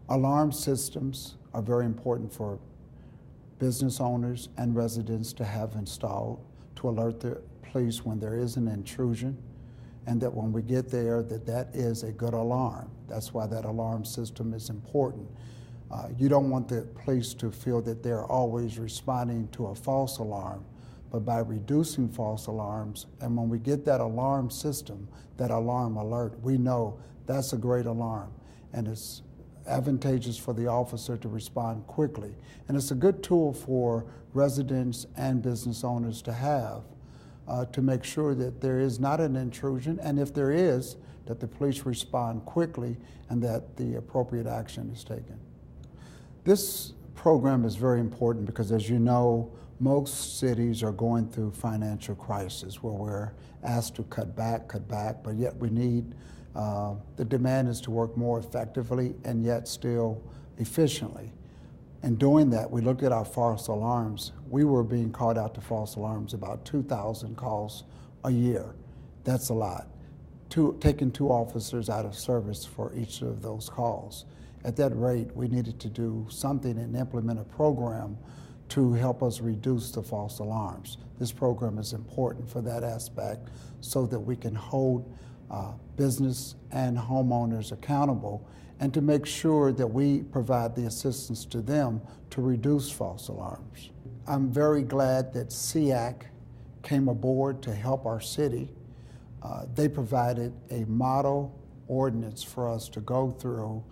Alarm systems are very important for business owners and residents to have installed to alert the police when there is an intrusion, and that when we get there, that is a good alarm. That's why that alarm system is important. You don't want the police to feel that they're always responding to a false alarm, but by reducing false alarms, and when we get that alarm system, that alarm alert, we know that's a great alarm, and it's advantageous for the officer to respond quickly. And it's a good tool for residents and business owners to have to make sure that there is not an intrusion, and if there is, that the police respond quickly and that the appropriate action is taken. This program is very important because, as you know, most cities are going through financial crisis where we're asked to cut back, but yet we need, the demand is to work more effectively and yet still efficiently. In doing that, we looked at our false alarms. We were being called out to false alarms about 2,000 calls a year. That's a lot. Taking 2 officers out of service for each of those calls. At that rate, we needed to do something and implement a program to help us reduce the false alarms. This program is important for that aspect so that we can hold business and homeowners accountable and to make sure that we provide the assistance to them to reduce false alarms. I'm very glad that SEAC came aboard to help our city. They provided a model ordinance for us to go through,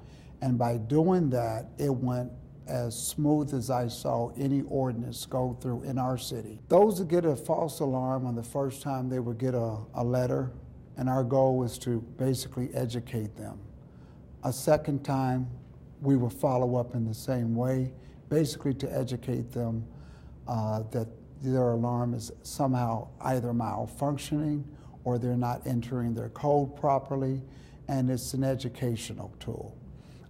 and by doing that, it went as smooth as I saw any ordinance go through in our city. Those that get a false alarm on the first time, they would get a letter, and our goal was to basically educate them. A second time, we will follow up in the same way, basically to educate them that their alarm is somehow either malfunctioning or they're not entering their code properly, and it's an educational tool.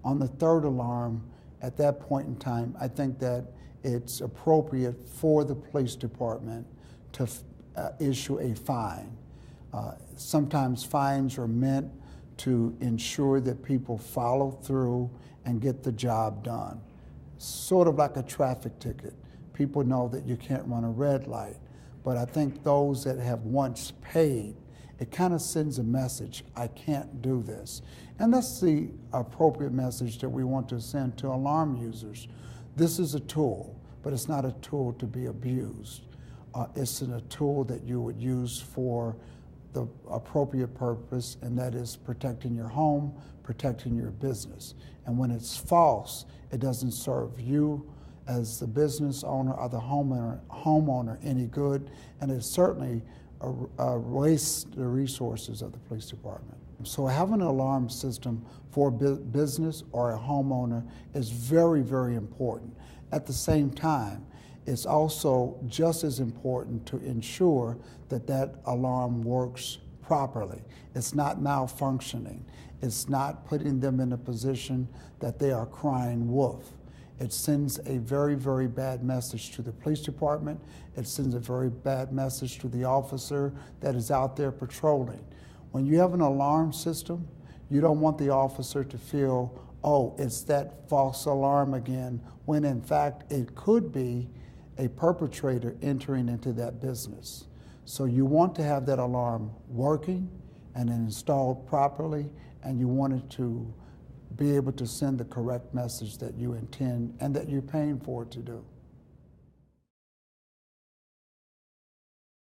On the third alarm, at that point in time, I think that it's appropriate for the police department to issue a fine. Sometimes fines are meant to ensure that people follow through and get the job done. Sort of like a traffic ticket. People know that you can't run a red light, but I think those that have once paid, it kind of sends a message, I can't do this. And that's the appropriate message that we want to send to alarm users. This is a tool, but it's not a tool to be abused. It's a tool that you would use for the appropriate purpose, and that is protecting your home, protecting your business. And when it's false, it doesn't serve you as the business owner or the homeowner any good, and it certainly wastes the resources of the police department. So having an alarm system for business or a homeowner is very, very important. At the same time, it's also just as important to ensure that that alarm works properly. It's not malfunctioning. It's not putting them in a position that they are crying wolf. It sends a very, very bad message to the police department. It sends a very bad message to the officer that is out there patrolling. When you have an alarm system, you don't want the officer to feel, oh, it's that false alarm again, when in fact it could be a perpetrator entering into that business. So you want to have that alarm working and installed properly, and you want it to be able to send the correct message that you intend and that you're paying for it to do.